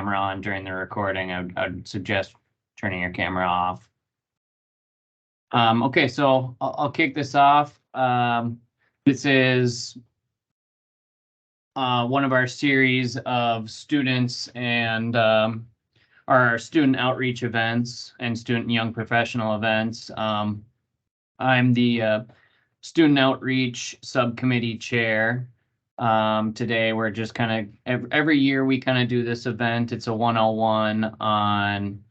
camera on during the recording. I'd suggest turning your camera off. Okay, so I'll kick this off. This is one of our series of students and our student outreach events and student and young professional events. I'm the student outreach subcommittee chair. Today we're just kind of, every year we kind of do this event. It's a 101 on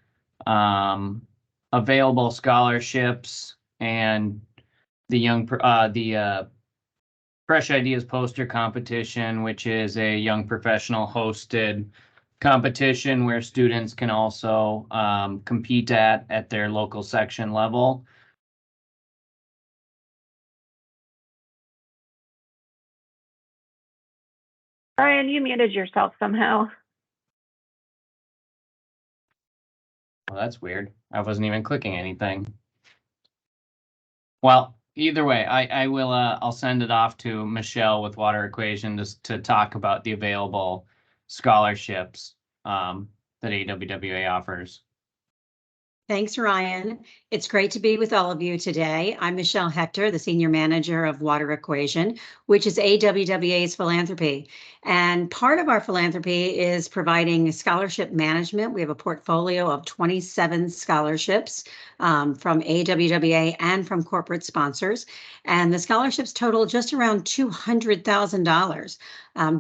available scholarships and the Fresh Ideas poster competition, which is a young professional hosted competition where students can also compete at their local section level. Ryan, you muted yourself somehow. Well, that's weird. I wasn't even clicking anything. Well, either way, I will. I'll send it off to Michelle with Water Equation to talk about the available scholarships that AWWA offers. Thanks, Ryan. It's great to be with all of you today. I'm Michelle Hector, the Senior Manager of Water Equation, which is AWWA's philanthropy. And part of our philanthropy is providing scholarship management. We have a portfolio of 27 scholarships from AWWA and from corporate sponsors. And the scholarships total just around $200,000.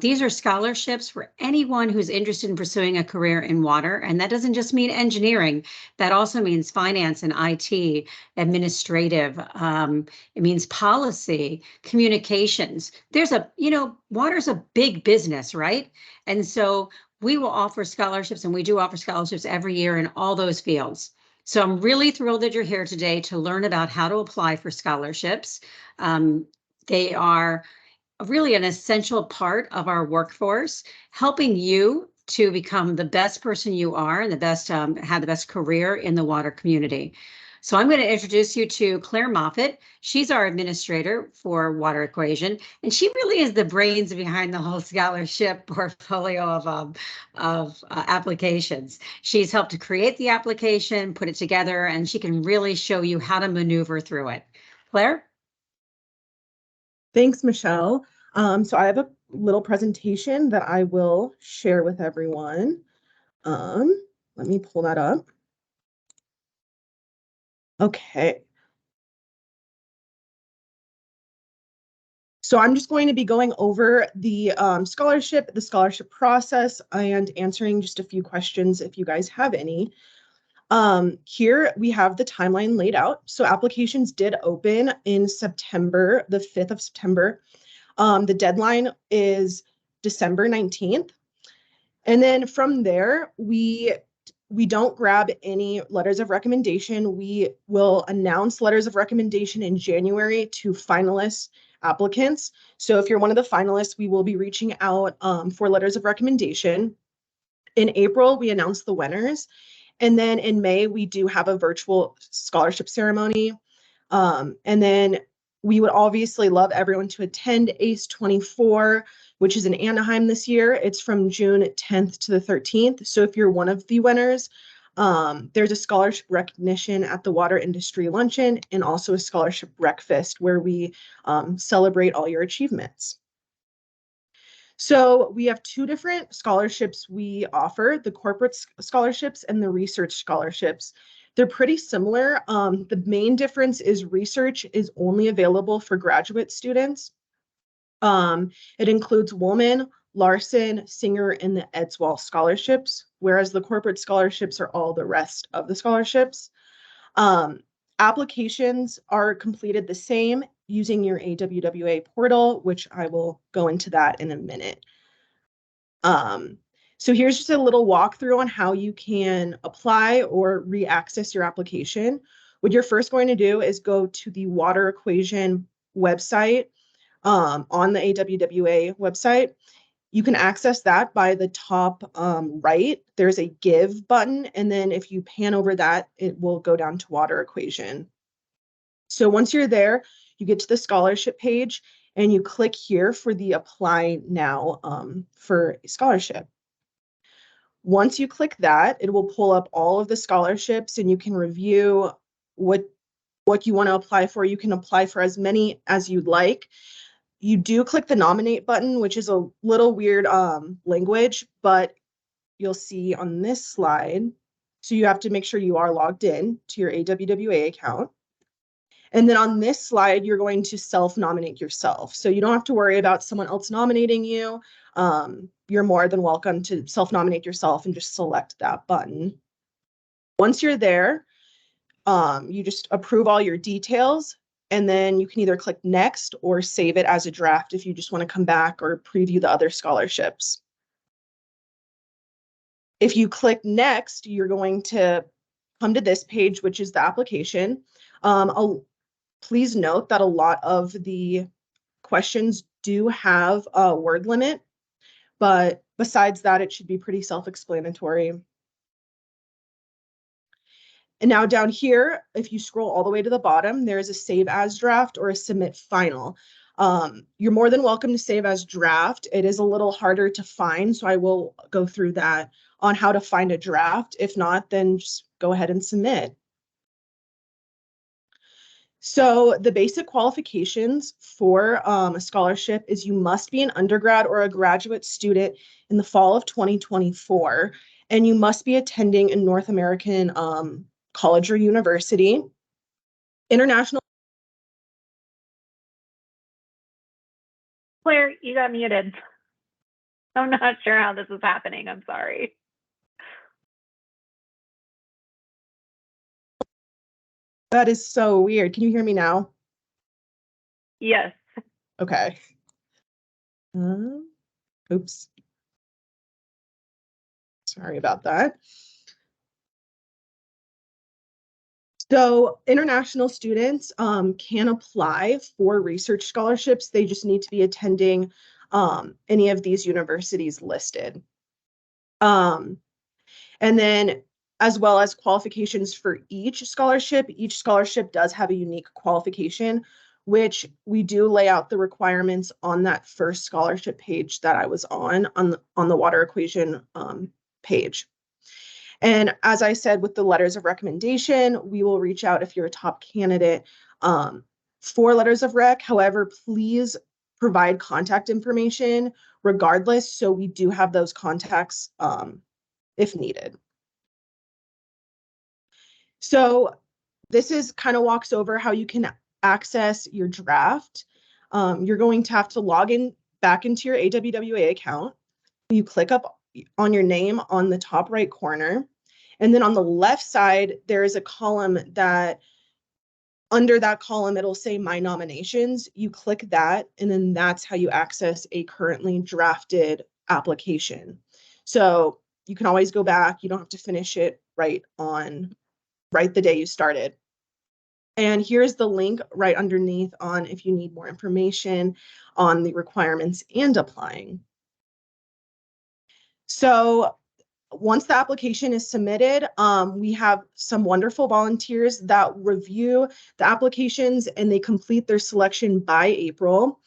These are scholarships for anyone who's interested in pursuing a career in water. And that doesn't just mean engineering. That also means finance and IT, administrative. It means policy, communications. There's water's a big business, right? And so we will offer scholarships, and we do offer scholarships every year in all those fields. So I'm really thrilled that you're here today to learn about how to apply for scholarships. They are really an essential part of our workforce, helping you to become the best person you are and the best have the best career in the water community. So I'm going to introduce you to Claire Moffitt. She's our administrator for Water Equation, and she really is the brains behind the whole scholarship portfolio of applications. She's helped to create the application, put it together, and she can really show you how to maneuver through it. Claire? Thanks, Michelle. So I have a little presentation that I will share with everyone. Let me pull that up. Okay. So I'm just going to be going over the scholarship process, and answering just a few questions if you guys have any. Here we have the timeline laid out. So applications did open in September, the 5th of September. The deadline is December 19th. And then from there, we don't grab any letters of recommendation. We will announce letters of recommendation in January to finalist applicants. So if you're one of the finalists, we will be reaching out for letters of recommendation. In April, we announce the winners. And then in May, we do have a virtual scholarship ceremony. And then we would obviously love everyone to attend ACE 24, which is in Anaheim this year. It's from June 10th to the 13th. So if you're one of the winners, there's a scholarship recognition at the Water Industry Luncheon, and also a scholarship breakfast where we celebrate all your achievements. So we have two different scholarships we offer, the corporate scholarships and the research scholarships. They're pretty similar. The main difference is research is only available for graduate students. It includes Woolman, Larson, Singer, and the Edswall scholarships, whereas the corporate scholarships are all the rest of the scholarships. Applications are completed the same using your AWWA portal, which I will go into that in a minute. So here's just a little walkthrough on how you can apply or re-access your application. What you're first going to do is go to the Water Equation website on the AWWA website. You can access that by the top right. There's a Give button, and then if you pan over that, it will go down to Water Equation. So once you're there, you get to the scholarship page, and you click here for the Apply Now for a scholarship. Once you click that, it will pull up all of the scholarships and you can review what you want to apply for. You can apply for as many as you'd like. You do click the nominate button, which is a little weird language, but you'll see on this slide. So you have to make sure you are logged in to your AWWA account. And then on this slide, you're going to self-nominate yourself. So you don't have to worry about someone else nominating you. You're more than welcome to self-nominate yourself and just select that button. Once you're there, you just approve all your details, and then you can either click next or save it as a draft if you just want to come back or preview the other scholarships. If you click next, you're going to come to this page, which is the application. Please note that a lot of the questions do have a word limit, but besides that, it should be pretty self-explanatory. And now down here, if you scroll all the way to the bottom, there is a save as draft or a submit final. You're more than welcome to save as draft. It is a little harder to find, so I will go through that on how to find a draft. If not, then just go ahead and submit. So the basic qualifications for a scholarship is you must be an undergrad or a graduate student in the fall of 2024, and you must be attending a North American college or university. International. Claire, you got muted. I'm not sure how this is happening. I'm sorry. That is so weird. Can you hear me now? Yes. Okay. Oops. Sorry about that. So international students can apply for research scholarships. They just need to be attending any of these universities listed. And then as well as qualifications for each scholarship does have a unique qualification, which we do lay out the requirements on that first scholarship page that I was on the water equation page. And as I said, with the letters of recommendation, we will reach out if you're a top candidate for letters of rec. However, please provide contact information regardless, so we do have those contacts if needed. So this is kind of walks over how you can access your draft. You're going to have to log in back into your AWWA account. You click up on your name on the top right corner. And then on the left side, there is a column that under that column, it'll say My Nominations. You click that, and then that's how you access a currently drafted application. So you can always go back. You don't have to finish it right the day you started. And here's the link right underneath on if you need more information on the requirements and applying. So once the application is submitted, we have some wonderful volunteers that review the applications and they complete their selection by April.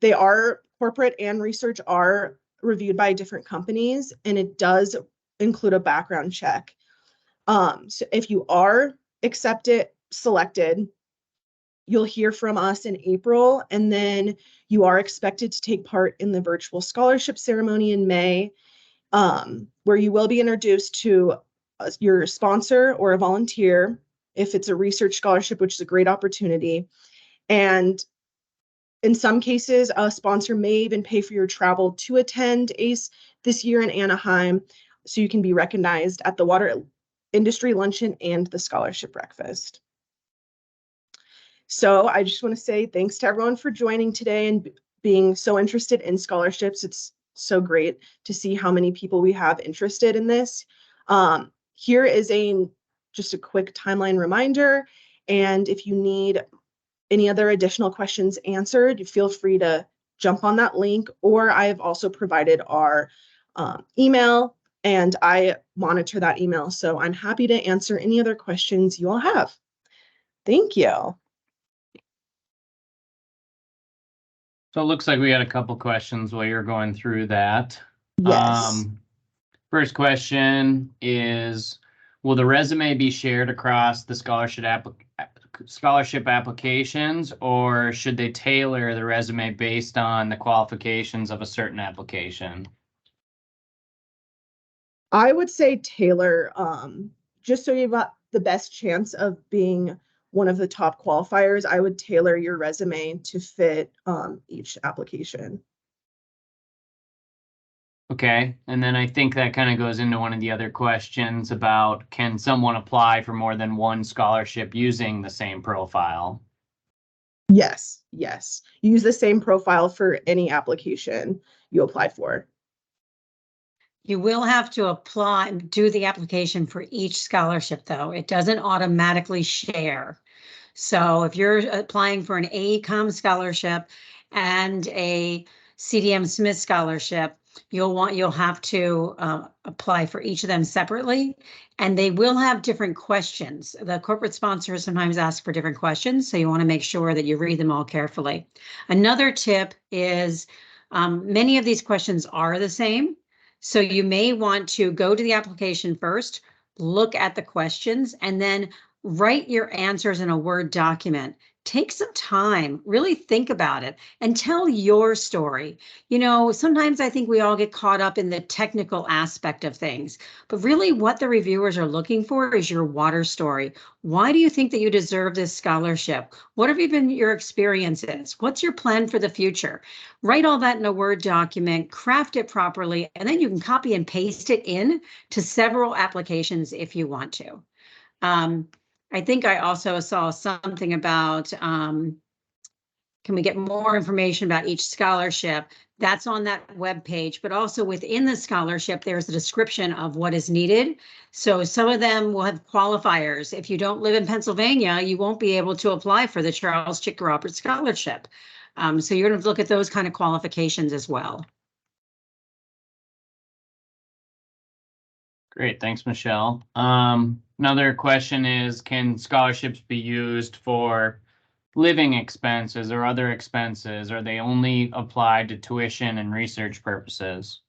They are corporate and research are reviewed by different companies, and it does include a background check. So if you are selected, you'll hear from us in April, and then you are expected to take part in the virtual scholarship ceremony in May, where you will be introduced to your sponsor or a volunteer if it's a research scholarship, which is a great opportunity. And in some cases, a sponsor may even pay for your travel to attend ACE this year in Anaheim, so you can be recognized at the Water Industry Luncheon and the Scholarship Breakfast. So I just want to say thanks to everyone for joining today and being so interested in scholarships. It's so great to see how many people we have interested in this. Here is just a quick timeline reminder. And if you need any other additional questions answered, feel free to jump on that link, or I have also provided our email, and I monitor that email. So I'm happy to answer any other questions you all have. Thank you. So it looks like we had a couple questions while you're going through that. Yes. First question is, will the resume be shared across the scholarship applications, or should they tailor the resume based on the qualifications of a certain application? I would say tailor, just so you've got the best chance of being one of the top qualifiers, I would tailor your resume to fit each application. Okay, and then I think that kind of goes into one of the other questions about, can someone apply for more than one scholarship using the same profile? Yes, yes. Use the same profile for any application you apply for. You will have to apply, do the application for each scholarship, though. It doesn't automatically share. So if you're applying for an AECOM scholarship and a CDM Smith scholarship, you'll have to apply for each of them separately, and they will have different questions. The corporate sponsors sometimes ask for different questions, so you want to make sure that you read them all carefully. Another tip is many of these questions are the same. So you may want to go to the application first, look at the questions, and then write your answers in a Word document. Take some time, really think about it, and tell your story. You know, sometimes I think we all get caught up in the technical aspect of things, but really what the reviewers are looking for is your water story. Why do you think that you deserve this scholarship? What have been your experiences? What's your plan for the future? Write all that in a Word document, craft it properly, and then you can copy and paste it in to several applications if you want to. I think I also saw something about, can we get more information about each scholarship? That's on that web page, but also within the scholarship, there's a description of what is needed. So some of them will have qualifiers. If you don't live in Pennsylvania, you won't be able to apply for the Charles Chick Roberts Scholarship. So you're going to look at those kind of qualifications as well. Great, thanks, Michelle. Another question is, can scholarships be used for living expenses or other expenses? Are they only applied to tuition and research purposes?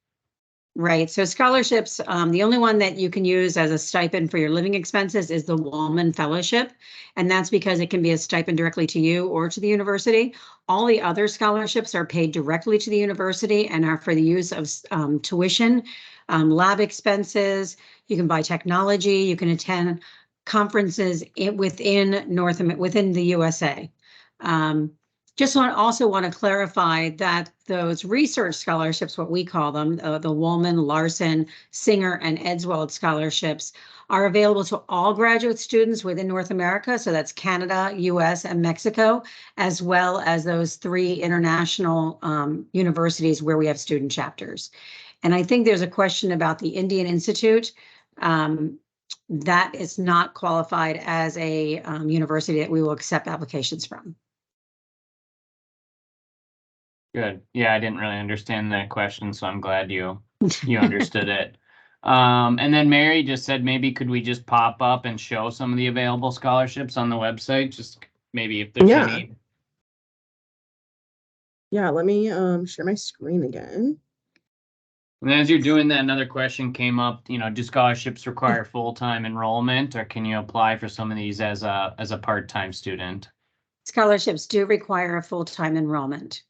Right. So scholarships, the only one that you can use as a stipend for your living expenses is the Woolman Fellowship. And that's because it can be a stipend directly to you or to the university. All the other scholarships are paid directly to the university and are for the use of tuition, lab expenses. You can buy technology. You can attend conferences within the USA. Also want to clarify that those research scholarships, what we call them, the Woolman, Larson, Singer, and Edswald scholarships, are available to all graduate students within North America. So that's Canada, US, and Mexico, as well as those 3 international universities where we have student chapters. And I think there's a question about the Indian Institute. That is not qualified as a university that we will accept applications from. Good. Yeah, I didn't really understand that question, so I'm glad you understood it. And then Mary just said, maybe could we just pop up and show some of the available scholarships on the website? Just maybe if there's any. Yeah, let me share my screen again. And as you're doing that, another question came up, you know, do scholarships require full-time enrollment, or can you apply for some of these as a part-time student? Scholarships do require a full-time enrollment.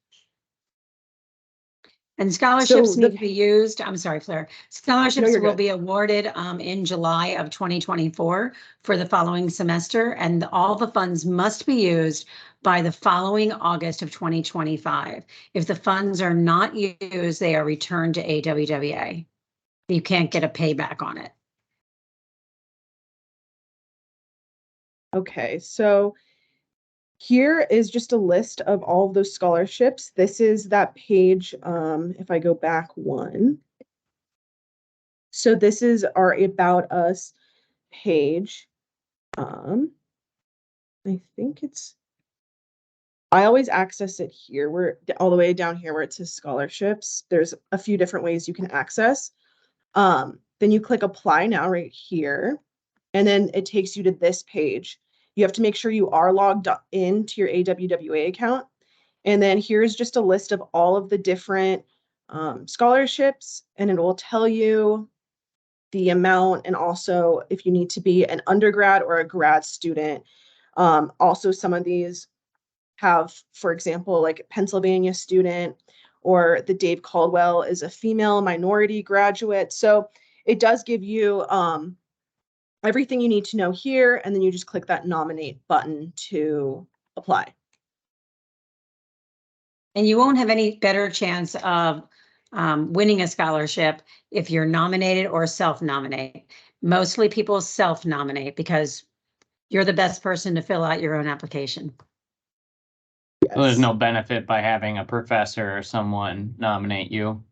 And scholarships need to be used. I'm sorry, Claire. Scholarships will be awarded in July of 2024 for the following semester, and all the funds must be used by the following August of 2025. If the funds are not used, they are returned to AWWA. You can't get a payback on it. Okay, so here is just a list of all of those scholarships. This is that page, if I go back one. So this is our About Us page. I think I always access it here. We're all the way down here where it says scholarships. There's a few different ways you can access. Then you click apply now right here, and then it takes you to this page. You have to make sure you are logged into your AWWA account. And then here's just a list of all of the different scholarships, and it will tell you the amount, and also if you need to be an undergrad or a grad student. Also, some of these have, for example, like Pennsylvania student, or the Dave Caldwell is a female minority graduate. So it does give you everything you need to know here, and then you just click that nominate button to apply. And you won't have any better chance of winning a scholarship if you're nominated or self-nominate. Mostly people self-nominate because you're the best person to fill out your own application. So there's no benefit by having a professor or someone nominate you.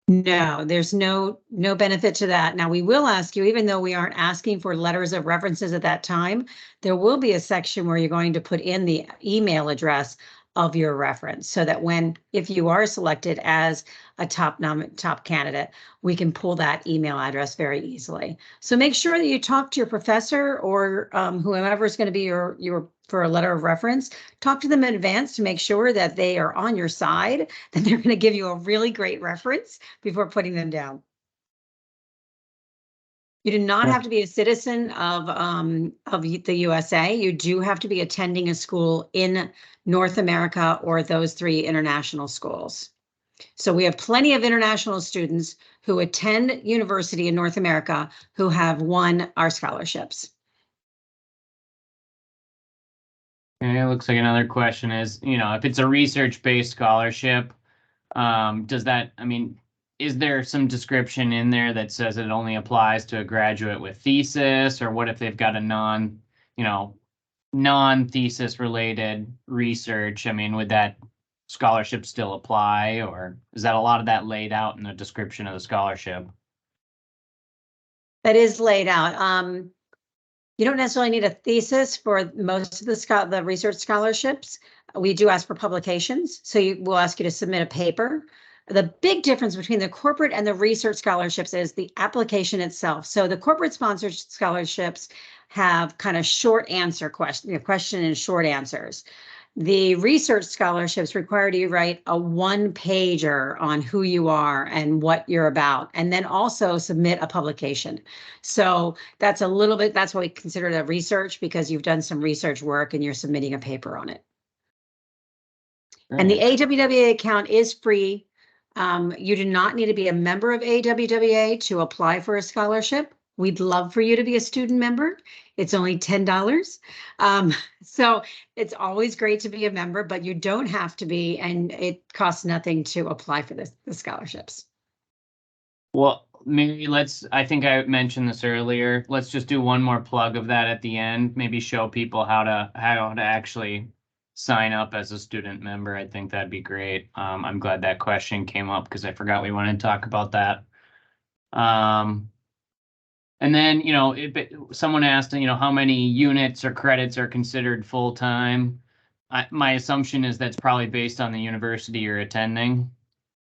No, there's no benefit to that. Now, we will ask you, even though we aren't asking for letters of references at that time, there will be a section where you're going to put in the email address of your reference, so that if you are selected as a top candidate, we can pull that email address very easily. So make sure that you talk to your professor or whoever is going to be your for a letter of reference. Talk to them in advance to make sure that they are on your side, that they're going to give you a really great reference before putting them down. You do not have to be a citizen of the USA. You do have to be attending a school in North America or those 3 international schools. So we have plenty of international students who attend university in North America who have won our scholarships. Okay, it looks like another question is, if it's a research-based scholarship, does that, is there some description in there that says it only applies to a graduate with thesis, or what if they've got a non-thesis related research? Would that scholarship still apply, or is that a lot of that laid out in the description of the scholarship? That is laid out. You don't necessarily need a thesis for most of the research scholarships. We do ask for publications, so we'll ask you to submit a paper. The big difference between the corporate and the research scholarships is the application itself. So the corporate sponsored scholarships have kind of short answer question and short answers. The research scholarships require you to write a 1-pager on who you are and what you're about, and then also submit a publication. So that's that's what we consider the research, because you've done some research work and you're submitting a paper on it. Great. And the AWWA account is free. You do not need to be a member of AWWA to apply for a scholarship. We'd love for you to be a student member. It's only $10. So it's always great to be a member, but you don't have to be, and it costs nothing to apply for the scholarships. Well, maybe I think I mentioned this earlier. Let's just do one more plug of that at the end. Maybe show people how to actually sign up as a student member. I think that'd be great. I'm glad that question came up because I forgot we wanted to talk about that. And then, someone asked, how many units or credits are considered full-time. My assumption is that's probably based on the university you're attending.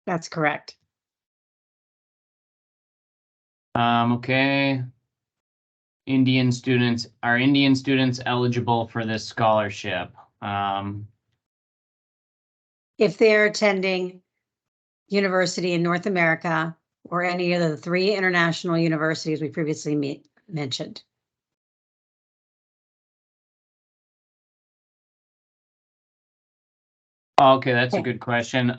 That's correct. Okay. Are Indian students eligible for this scholarship? If they're attending university in North America or any of the 3 international universities we previously mentioned. Okay, that's a good question.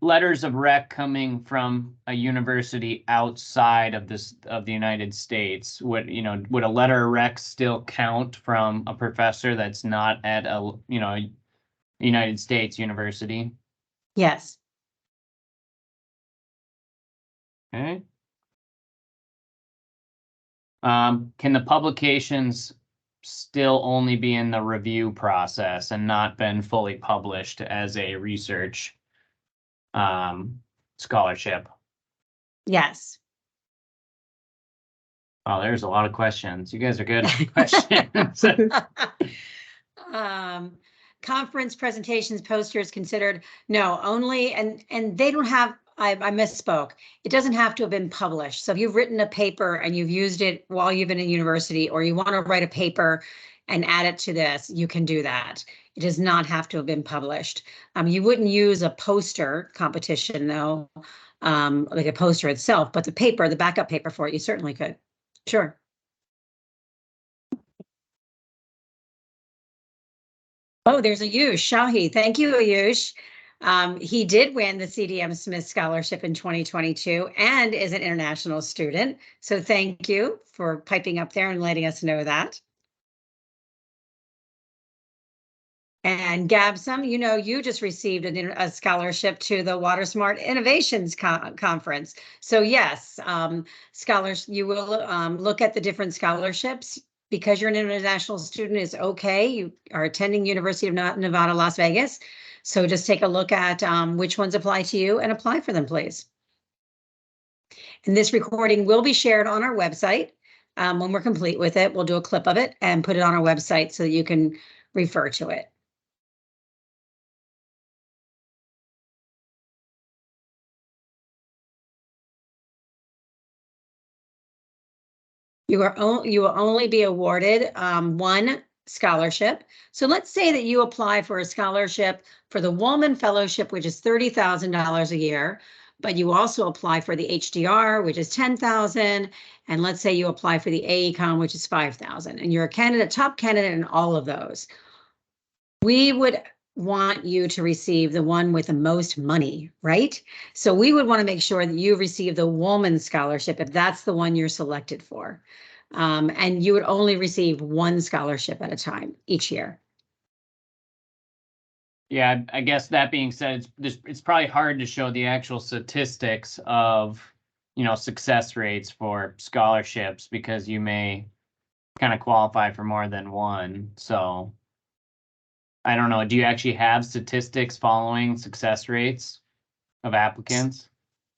Letters of rec coming from a university outside of the United States, would a letter of rec still count from a professor that's not at a United States university? Yes. Okay. Can the publications still only be in the review process and not been fully published as a research scholarship? Yes. Oh, there's a lot of questions. You guys are good at questions. Conference presentations, posters considered? No, only, and they don't have, I misspoke. It doesn't have to have been published. So if you've written a paper and you've used it while you've been in university, or you want to write a paper and add it to this, you can do that. It does not have to have been published. You wouldn't use a poster competition though. like a poster itself, but the paper, the backup paper for it, you certainly could. Sure. Oh, there's Ayush Shahi. Thank you, Ayush. He did win the CDM Smith Scholarship in 2022 and is an international student. So thank you for piping up there and letting us know that. And Gabsum, you know, you just received a scholarship to the Water Smart Innovations Conference. So yes, scholars, you will look at the different scholarships. Because you're an international student is okay. You are attending University of Nevada, Las Vegas. So just take a look at which ones apply to you and apply for them, please. And this recording will be shared on our website. When we're complete with it, we'll do a clip of it and put it on our website so that you can refer to it. You will only be awarded one scholarship. So let's say that you apply for a scholarship for the Woolman Fellowship, which is $30,000 a year, but you also apply for the HDR, which is $10,000, and let's say you apply for the AECOM, which is $5,000, and you're a candidate, top candidate in all of those. We would want you to receive the one with the most money, right? So we would want to make sure that you receive the Woolman Scholarship if that's the one you're selected for. And you would only receive one scholarship at a time each year. Yeah, I guess that being said, it's probably hard to show the actual statistics of, you know, success rates for scholarships because you may kind of qualify for more than one. So I don't know. Do you actually have statistics following success rates of applicants?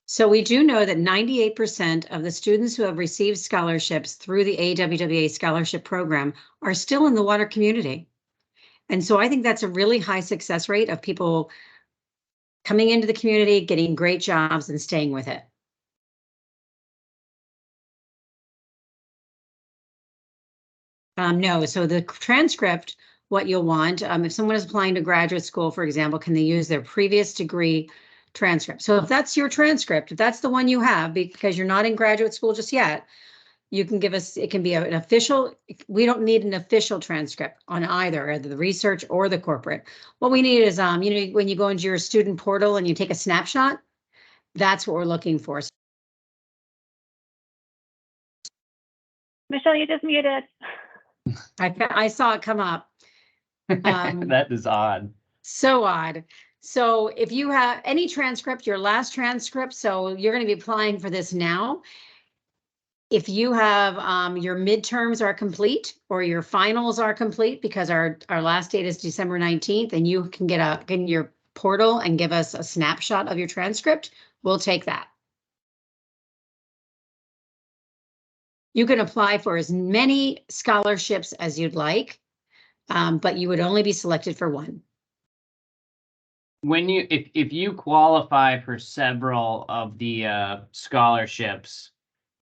So we do know that 98% of the students who have received scholarships through the AWWA scholarship program are still in the water community. And so I think that's a really high success rate of people coming into the community, getting great jobs and staying with it. No, so the transcript, what you'll want, if someone is applying to graduate school, for example, can they use their previous degree transcript? So if that's your transcript, if that's the one you have, because you're not in graduate school just yet, you can give us, it can be an official, we don't need an official transcript on either the research or the corporate. What we need is, you know, when you go into your student portal and you take a snapshot, that's what we're looking for. Michelle, you just muted. I saw it come up. That is odd. So odd. So if you have any transcript, your last transcript, so you're going to be applying for this now. If you have your midterms are complete or your finals are complete, because our last date is December 19th, and you can get in your portal and give us a snapshot of your transcript, we'll take that. You can apply for as many scholarships as you'd like, but you would only be selected for one. When you, if you qualify for several of the scholarships,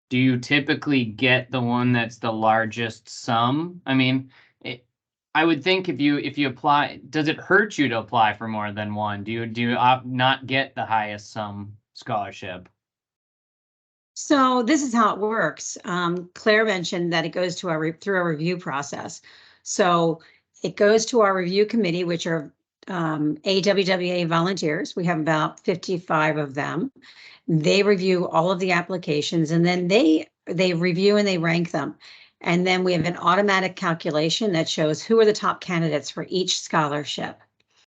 do you typically get the one that's the largest sum? I mean, I would think if you apply, does it hurt you to apply for more than one? Do you not get the highest sum scholarship? So this is how it works. Claire mentioned that it goes to through a review process. So it goes to our review committee, which are AWWA volunteers. We have about 55 of them. They review all of the applications, and then they review and they rank them. And then we have an automatic calculation that shows who are the top candidates for each scholarship.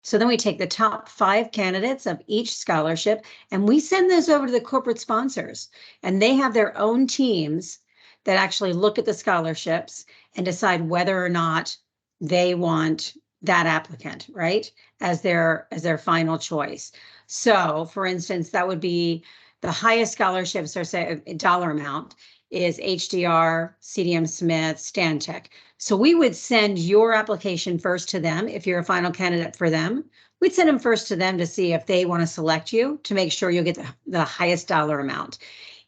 So then we take the top 5 candidates of each scholarship and we send those over to the corporate sponsors, and they have their own teams that actually look at the scholarships and decide whether or not they want that applicant, right, as their final choice. So for instance, that would be the highest scholarships, or say a dollar amount, is HDR, CDM Smith, Stantec. So we would send your application first to them. If you're a final candidate for them, we'd send them first to them to see if they want to select you, to make sure you'll get the highest dollar amount.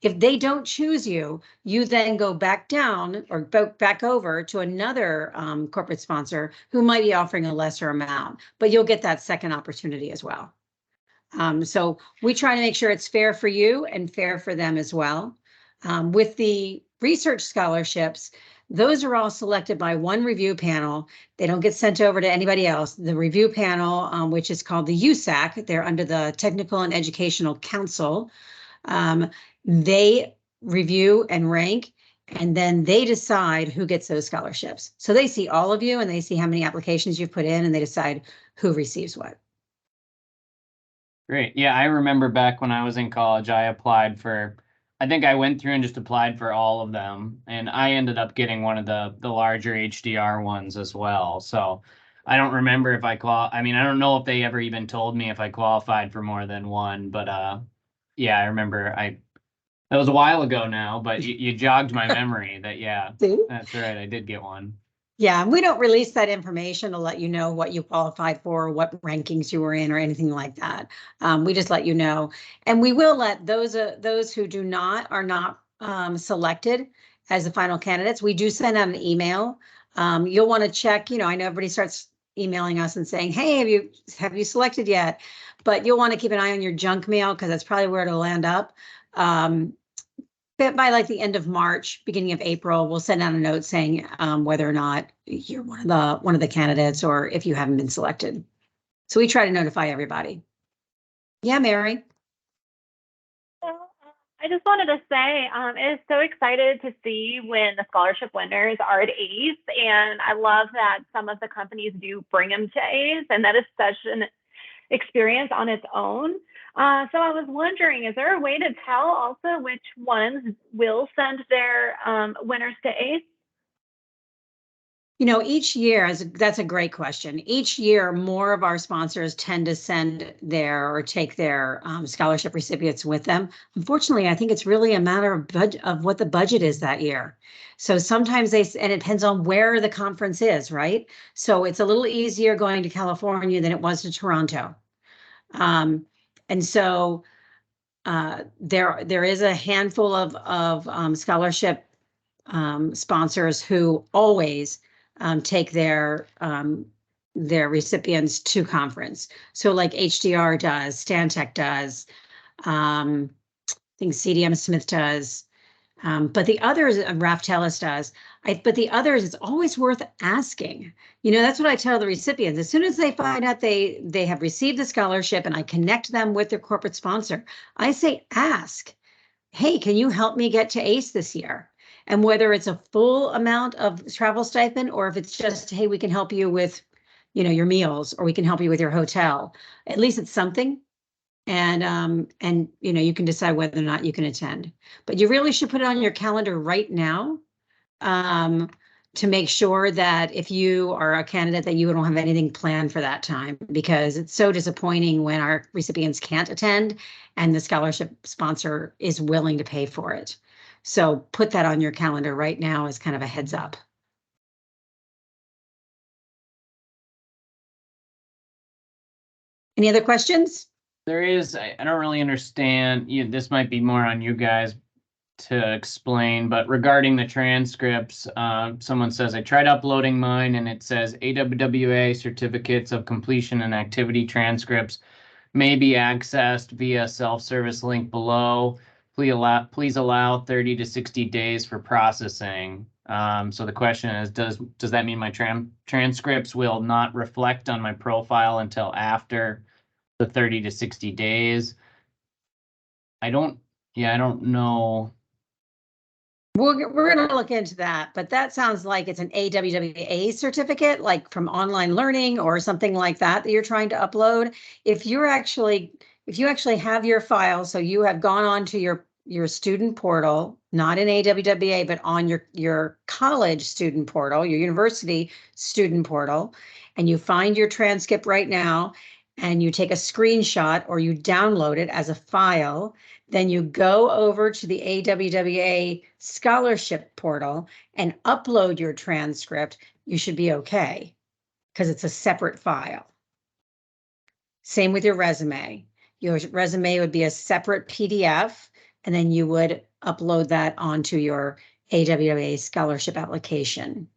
If they don't choose you, you then go back down or back over to another corporate sponsor who might be offering a lesser amount, but you'll get that second opportunity as well. So we try to make sure it's fair for you and fair for them as well. With the research scholarships, those are all selected by one review panel. They don't get sent over to anybody else. The review panel, which is called the USAC, they're under the Technical and Educational Council. They review and rank, and then they decide who gets those scholarships. So they see all of you and they see how many applications you've put in, and they decide who receives what. Great. Yeah, I remember back when I was in college, I applied for, I think I went through and just applied for all of them, and I ended up getting one of the larger HDR ones as well. So I don't remember if I I mean, I don't know if they ever even told me if I qualified for more than one, but yeah, I remember that was a while ago now, but you jogged my memory that, yeah, See? that's right, I did get one. Yeah, and we don't release that information to let you know what you qualified for, what rankings you were in, or anything like that. We just let you know, and we will let those who are not selected as the final candidates. We do send out an email. You'll want to check. I know everybody starts emailing us and saying, "Hey, have you selected yet?" But you'll want to keep an eye on your junk mail, because that's probably where it'll end up. But by like the end of March, beginning of April, we'll send out a note saying whether or not you're one of the candidates, or if you haven't been selected. So we try to notify everybody. Yeah, Mary. I just wanted to say, it is so excited to see when the scholarship winners are at ACE, and I love that some of the companies do bring them to ACE, and that is such an experience on its own. So I was wondering, is there a way to tell also which ones will send their winners to ACE? Each year, that's a great question. Each year, more of our sponsors tend to send or take their scholarship recipients with them. Unfortunately, I think it's really a matter of what the budget is that year. So sometimes and it depends on where the conference is, right? So it's a little easier going to California than it was to Toronto. And so there is a handful of scholarship sponsors who always take their recipients to conference. So like HDR does, Stantec does, I think CDM Smith does, but the others, Raftellus does. But the others, it's always worth asking. That's what I tell the recipients. As soon as they find out they have received the scholarship and I connect them with their corporate sponsor, I say, ask, hey, can you help me get to ACE this year? And whether it's a full amount of travel stipend, or if it's just, hey, we can help you with, your meals, or we can help you with your hotel, at least it's something. And you can decide whether or not you can attend. But you really should put it on your calendar right now, to make sure that if you are a candidate, that you don't have anything planned for that time, because it's so disappointing when our recipients can't attend and the scholarship sponsor is willing to pay for it. So put that on your calendar right now as kind of a heads up. Any other questions? There is, I don't really understand, this might be more on you guys to explain, but regarding the transcripts, someone says, I tried uploading mine and it says AWWA certificates of completion and activity transcripts may be accessed via self-service link below. Please allow 30 to 60 days for processing. So the question is, does that mean my transcripts will not reflect on my profile until after the 30 to 60 days? I don't know. We're going to look into that, but that sounds like it's an AWWA certificate, like from online learning or something like that you're trying to upload. If you actually have your file, so you have gone on to your student portal, not in AWWA, but on your college student portal, your university student portal, and you find your transcript right now, and you take a screenshot or you download it as a file, then you go over to the AWWA scholarship portal and upload your transcript. You should be okay, because it's a separate file. Same with your resume. Your resume would be a separate PDF, and then you would upload that onto your AWWA scholarship application.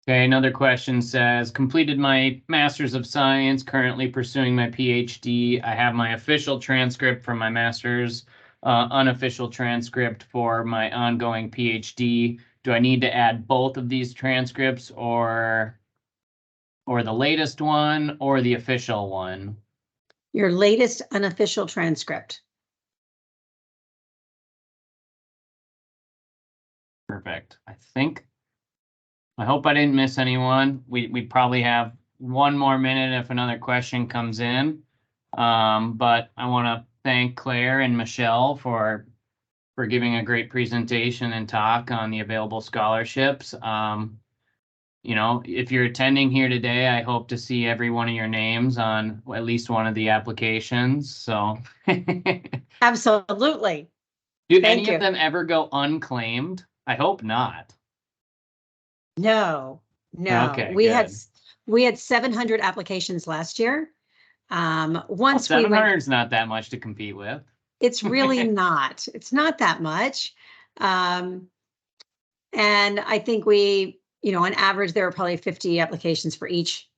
Okay, another question says, completed my Master's of Science, currently pursuing my PhD. I have my official transcript from my master's, unofficial transcript for my ongoing PhD. Do I need to add both of these transcripts or the latest one or the official one? Your latest unofficial transcript. Perfect. I hope I didn't miss anyone. We probably have one more minute if another question comes in. But I want to thank Claire and Michelle for giving a great presentation and talk on the available scholarships. You know, if you're attending here today, I hope to see every one of your names on at least one of the applications. So Absolutely. do Thank any you. of them ever go unclaimed? I hope not. No. Okay, we good. had 700 applications last year. Once we 700 is not that much to compete with. It's really not. It's not that much. And I think we, you know, on average, there are probably 50 applications for each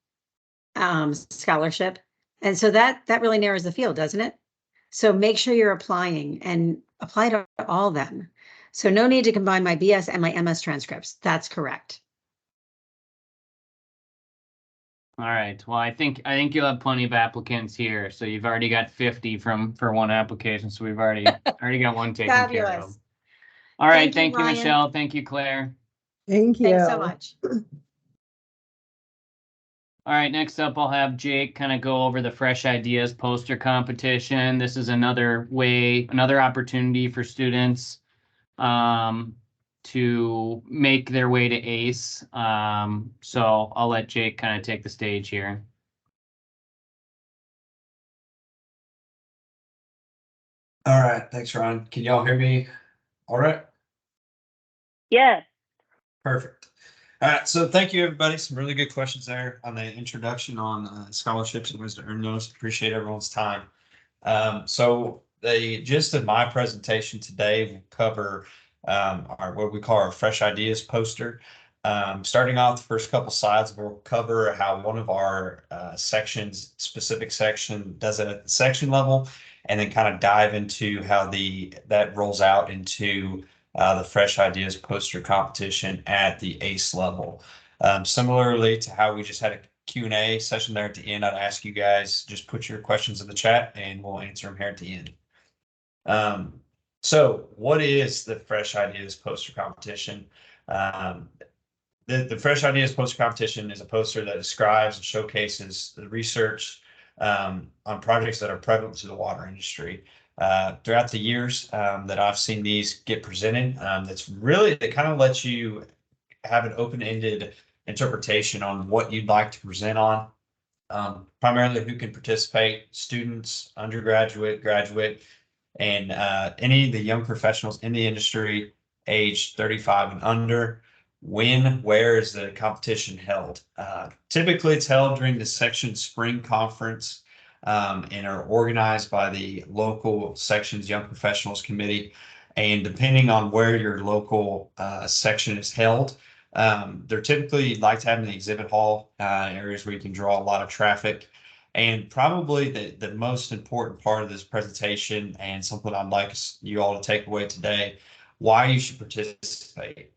scholarship. And so that really narrows the field, doesn't it? So make sure you're applying and apply to all of them. So no need to combine my BS and my MS transcripts. That's correct. All right. Well, I think you'll have plenty of applicants here. So you've already got 50 for one application. So we've already got one taken care of. Fabulous. All right. Thank you, Thank you, Ryan. Michelle. Thank you, Claire. Thank you. Thanks so much. All right, next up, I'll have Jake kind of go over the Fresh Ideas poster competition. This is another opportunity for students to make their way to ACE. So I'll let Jake kind of take the stage here. All right, thanks, Ron. Can y'all hear me? All right. Yes. Perfect. All right, so thank you, everybody. Some really good questions there on the introduction on scholarships and ways to earn those. Appreciate everyone's time. So the gist of my presentation today will cover what we call our Fresh Ideas poster. Starting off the first couple slides, we'll cover how one of our specific section does it at the section level, and then kind of dive into how that rolls out into the Fresh Ideas poster competition at the ACE level. Similarly to how we just had a Q&A session there at the end, I'd ask you guys just put your questions in the chat and we'll answer them here at the end. So what is the Fresh Ideas poster competition? The Fresh Ideas poster competition is a poster that describes and showcases the research on projects that are prevalent to the water industry. Throughout the years that I've seen these get presented, it kind of lets you have an open-ended interpretation on what you'd like to present on. Primarily who can participate: students, undergraduate, graduate, and any of the young professionals in the industry aged 35 and under. Where is the competition held? Typically it's held during the section spring conference and are organized by the local section's Young Professionals Committee. And depending on where your local section is held, they're typically like to have in the exhibit hall, areas where you can draw a lot of traffic. And probably the most important part of this presentation, and something I'd like you all to take away today, why you should participate.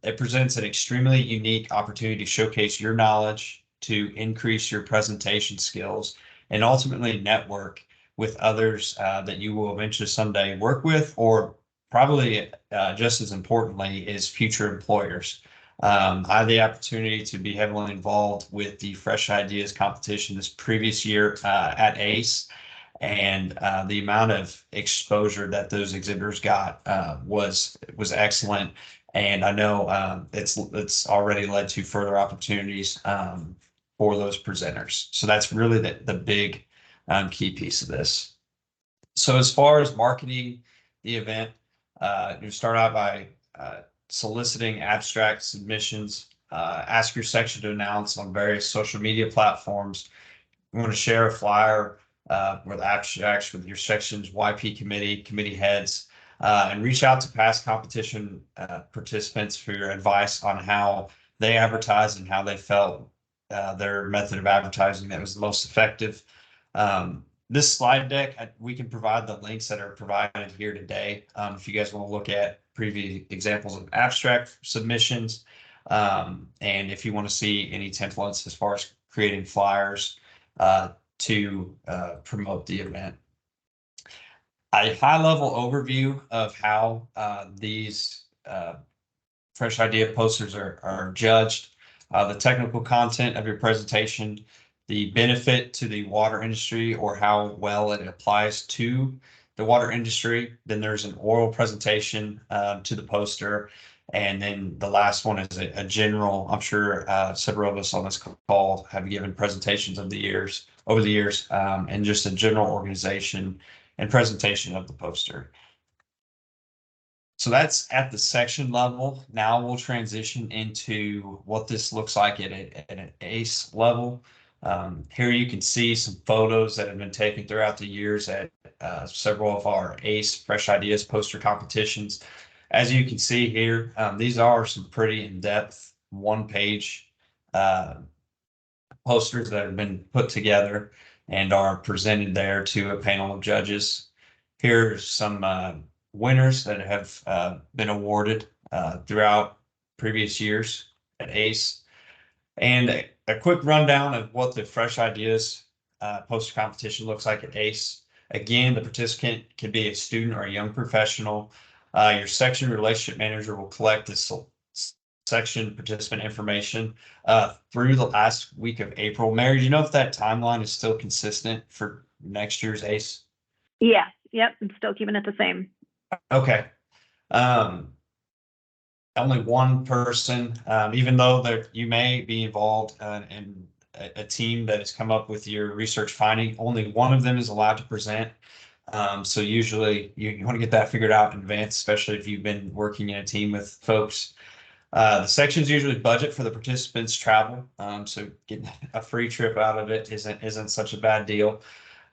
It presents an extremely unique opportunity to showcase your knowledge, to increase your presentation skills, and ultimately network with others that you will eventually someday work with, or probably just as importantly is future employers. I had the opportunity to be heavily involved with the Fresh Ideas competition this previous year at ACE, and the amount of exposure that those exhibitors got was excellent. And I know it's already led to further opportunities for those presenters. So that's really the big key piece of this. So as far as marketing the event, you start out by soliciting abstract submissions. Ask your section to announce on various social media platforms. You want to share a flyer with abstracts with your section's YP committee heads, and reach out to past competition participants for your advice on how they advertised and how they felt their method of advertising that was the most effective. This slide deck, we can provide the links that are provided here today. If you guys want to look at previous examples of abstract submissions, and if you want to see any templates as far as creating flyers to promote the event. A high-level overview of how these fresh idea posters are judged, the technical content of your presentation, the benefit to the water industry or how well it applies to the water industry. Then there's an oral presentation to the poster. And then the last one is a general, I'm sure several of us on this call have given presentations over the years, and just a general organization and presentation of the poster. So that's at the section level. Now we'll transition into what this looks like at an ACE level. Here you can see some photos that have been taken throughout the years at several of our ACE Fresh Ideas poster competitions. As you can see here, these are some pretty in-depth one-page posters that have been put together and are presented there to a panel of judges. Here's some winners that have been awarded throughout previous years at ACE. And a quick rundown of what the Fresh Ideas poster competition looks like at ACE. Again, the participant can be a student or a young professional. Your section relationship manager will collect this section participant information through the last week of April. Mary, do you know if that timeline is still consistent for next year's ACE? Yeah, yep, I'm still keeping it the same. Okay. Only one person, even though you may be involved in a team that has come up with your research finding, only one of them is allowed to present. So usually you want to get that figured out in advance, especially if you've been working in a team with folks. The sections usually budget for the participants' travel, so getting a free trip out of it isn't such a bad deal.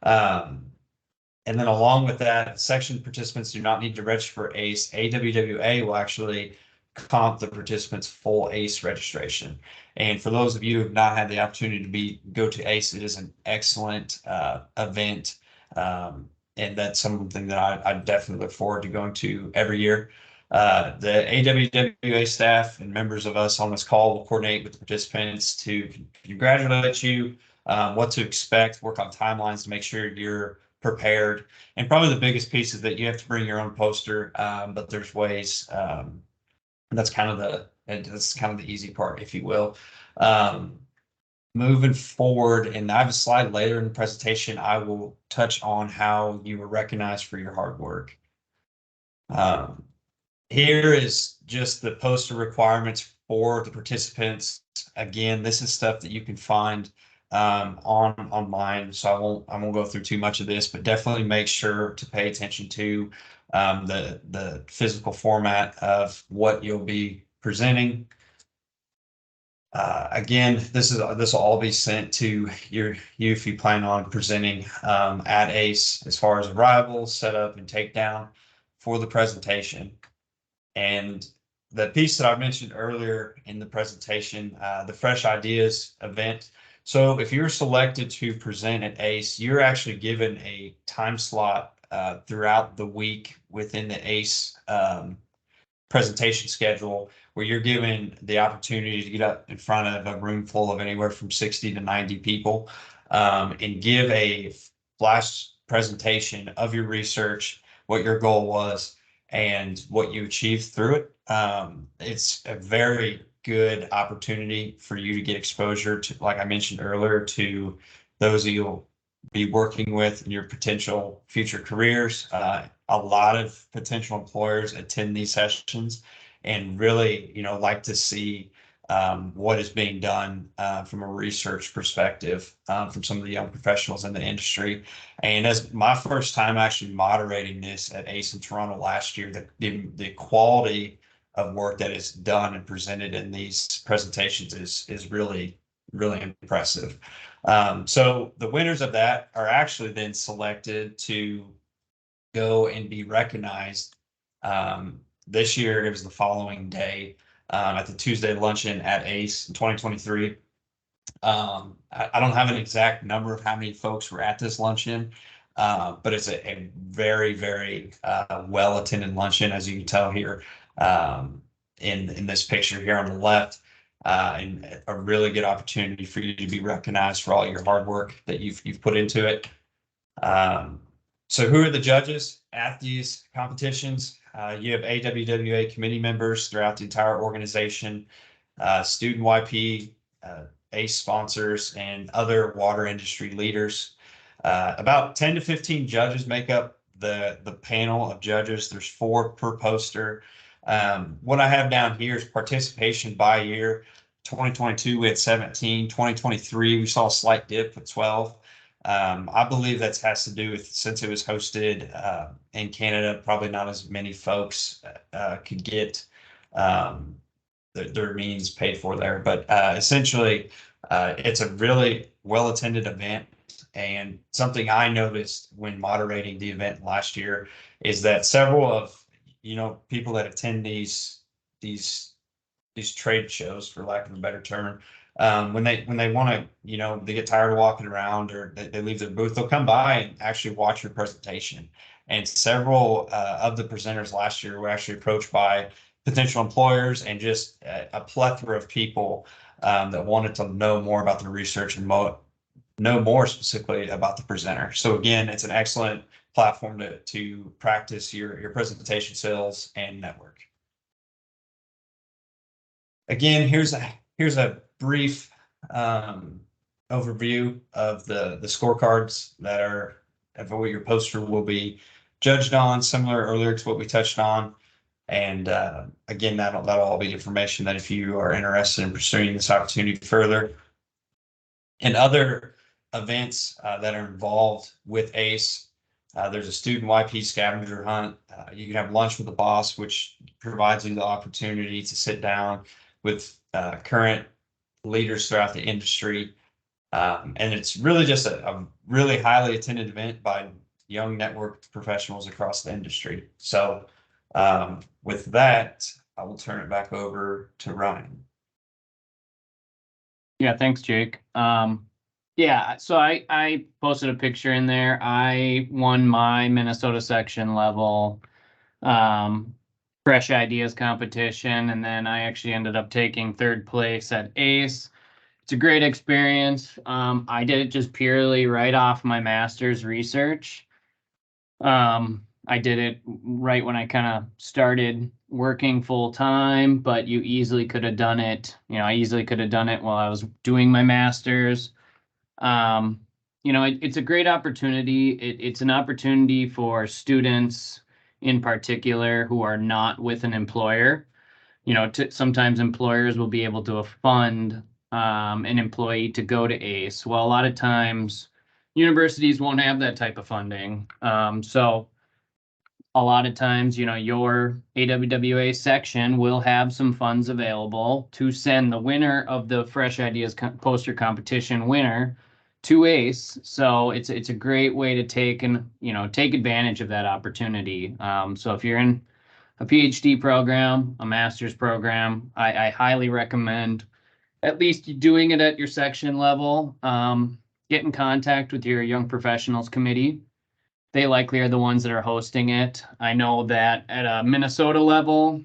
And then along with that, section participants do not need to register for ACE. AWWA will actually comp the participants' full ACE registration. And for those of you who have not had the opportunity to go to ACE, it is an excellent event. And that's something that I definitely look forward to going to every year. The AWWA staff and members of us on this call will coordinate with the participants to congratulate you, what to expect, work on timelines to make sure you're prepared. And probably the biggest piece is that you have to bring your own poster, but there's ways. That's kind of the easy part, if you will. Moving forward, and I have a slide later in the presentation, I will touch on how you were recognized for your hard work. Here is just the poster requirements for the participants. Again, this is stuff that you can find online, so I won't go through too much of this, but definitely make sure to pay attention to the physical format of what you'll be presenting. Again, this will all be sent to you if you plan on presenting at ACE as far as arrival, setup, and takedown for the presentation. And the piece that I mentioned earlier in the presentation, the Fresh Ideas event. So if you're selected to present at ACE, you're actually given a time slot throughout the week within the ACE presentation schedule, where you're given the opportunity to get up in front of a room full of anywhere from 60 to 90 people and give a flash presentation of your research, what your goal was, and what you achieved through it. It's a very good opportunity for you to get exposure to, like I mentioned earlier, to those that you'll be working with in your potential future careers. A lot of potential employers attend these sessions and really, like to see what is being done from a research perspective from some of the young professionals in the industry. And as my first time actually moderating this at ACE in Toronto last year, the quality of work that is done and presented in these presentations is really, really impressive. So the winners of that are actually then selected to go and be recognized. This year, it was the following day. at the Tuesday luncheon at ACE in 2023. I don't have an exact number of how many folks were at this luncheon, but it's a very, very well attended luncheon, as you can tell here in this picture here on the left, and a really good opportunity for you to be recognized for all your hard work that you've put into it. So who are the judges at these competitions? You have AWWA committee members throughout the entire organization, student YP, ACE sponsors, and other water industry leaders. About 10 to 15 judges make up the panel of judges. There's 4 per poster. What I have down here is participation by year. 2022, we had 17. 2023, we saw a slight dip with 12. I believe that has to do with, since it was hosted in Canada, probably not as many folks could get their means paid for there. But essentially, it's a really well-attended event. And something I noticed when moderating the event last year is that several of, people that attend these trade shows, for lack of a better term, when they want to, they get tired of walking around, or they leave their booth, they'll come by and actually watch your presentation. And several of the presenters last year were actually approached by potential employers and just a plethora of people that wanted to know more about the research and know more specifically about the presenter. So again, it's an excellent platform to practice your presentation skills and network. Again, here's a brief overview of the scorecards that are of what your poster will be judged on, similar earlier to what we touched on. And again, that'll all be information that if you are interested in pursuing this opportunity further. And other events that are involved with ACE, there's a student YP scavenger hunt. You can have lunch with the boss, which provides you the opportunity to sit down with current leaders throughout the industry. And it's really just a really highly attended event by young network professionals across the industry. So with that, I will turn it back over to Ryan. Yeah, thanks, Jake. Yeah, so I posted a picture in there. I won my Minnesota section level Fresh Ideas competition, and then I actually ended up taking 3rd place at ACE. It's a great experience. I did it just purely right off my master's research. I did it right when I kind of started working full time, but you easily could have done it. I easily could have done it while I was doing my master's. It's a great opportunity. It's an opportunity for students in particular who are not with an employer. Sometimes employers will be able to fund an employee to go to ACE. Well, a lot of times universities won't have that type of funding. So a lot of times, your AWWA section will have some funds available to send the winner of the Fresh Ideas poster competition winner to ACE. So it's a great way to take advantage of that opportunity. So if you're in a PhD program, a master's program, I highly recommend at least doing it at your section level. Get in contact with your young professionals committee. They likely are the ones that are hosting it. I know that at a Minnesota level,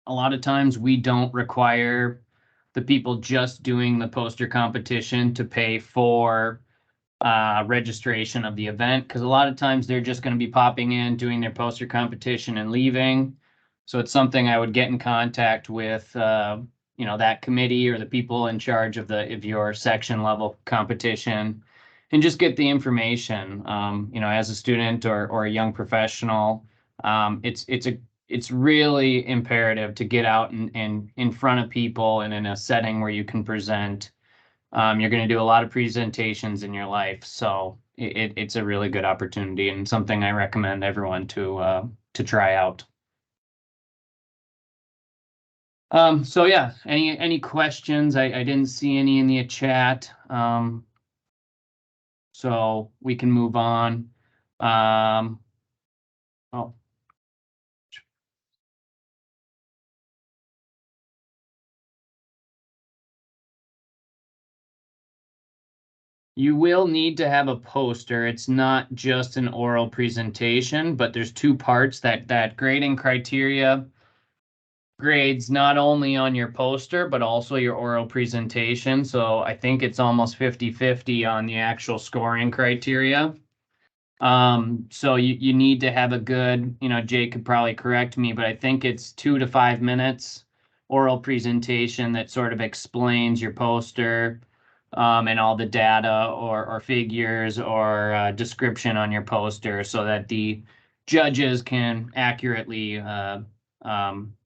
a lot of times we don't require the people just doing the poster competition to pay for registration of the event, because a lot of times they're just going to be popping in, doing their poster competition and leaving. So it's something I would get in contact with, that committee or the people in charge of your section level competition, and just get the information. As a student or a young professional, it's really imperative to get out and in front of people and in a setting where you can present. You're going to do a lot of presentations in your life, so it's a really good opportunity and something I recommend everyone to try out. So yeah, any questions? I didn't see any in the chat. So we can move on. Oh, You will need to have a poster. It's not just an oral presentation, but there's two parts that grading criteria grades not only on your poster, but also your oral presentation. So I think it's almost 50-50 on the actual scoring criteria. So you need to have a good, Jake could probably correct me, but I think it's 2 to 5 minutes oral presentation that sort of explains your poster, and all the data or figures or description on your poster so that the judges can accurately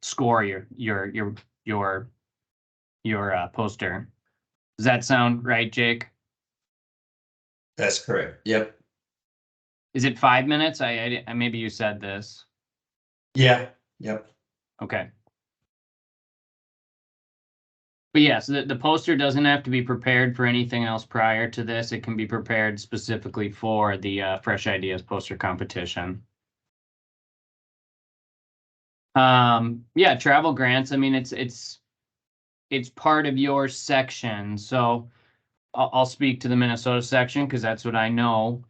score your poster. Does that sound right, Jake? That's correct. Yep. Is it 5 minutes? I maybe you said this. Yeah. Yep. Okay. But yes, the poster doesn't have to be prepared for anything else prior to this. It can be prepared specifically for the Fresh Ideas poster competition. Yeah, travel grants. I mean, it's part of your section. So I'll speak to the Minnesota section because that's what I know.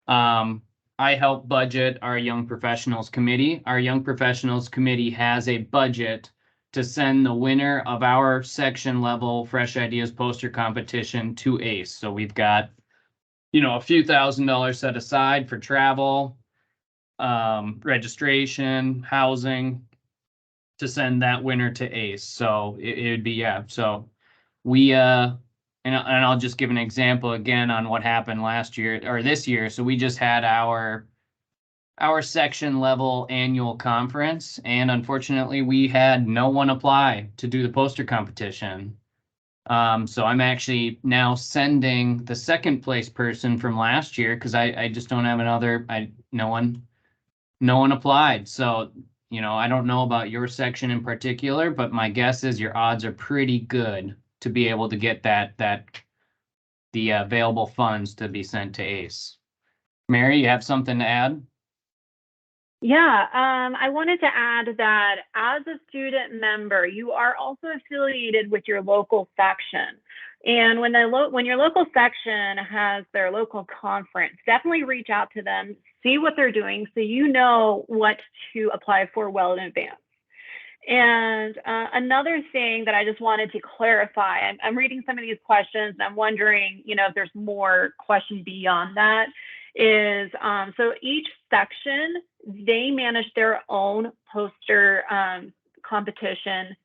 I help budget our Young Professionals Committee. Our Young Professionals Committee has a budget to send the winner of our section level Fresh Ideas poster competition to ACE. So we've got, a few $1,000s set aside for travel, registration, housing, to send that winner to ACE. So it would be, yeah. So we, and I'll just give an example again on what happened last year or this year. So we just had our section level annual conference, and unfortunately we had no one apply to do the poster competition. So I'm actually now sending the second place person from last year because I just don't have another, no one applied. So, I don't know about your section in particular, but my guess is your odds are pretty good to be able to get the available funds to be sent to ACE. Mary, you have something to add? Yeah, I wanted to add that as a student member, you are also affiliated with your local section. And when your local section has their local conference, definitely reach out to them, see what they're doing so you know what to apply for well in advance. And another thing that I just wanted to clarify, I'm reading some of these questions and I'm wondering, if there's more question beyond that, is so each section, they manage their own poster competition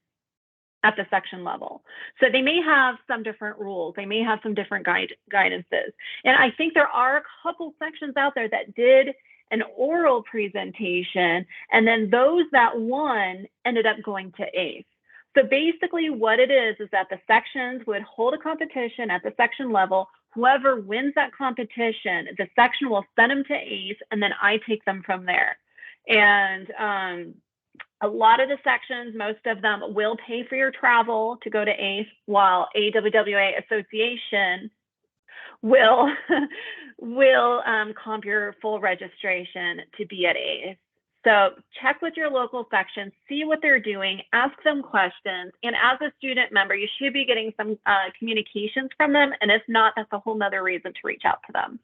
at the section level. So they may have some different rules. They may have some different guidances. And I think there are a couple sections out there that did an oral presentation, and then those that won ended up going to ACE. So basically what it is that the sections would hold a competition at the section level. Whoever wins that competition, the section will send them to ACE, and then I take them from there. And a lot of the sections, most of them will pay for your travel to go to ACE, while AWWA Association will comp your full registration to be at ACE. So check with your local section, see what they're doing, ask them questions. And as a student member, you should be getting some communications from them. And if not, that's a whole nother reason to reach out to them.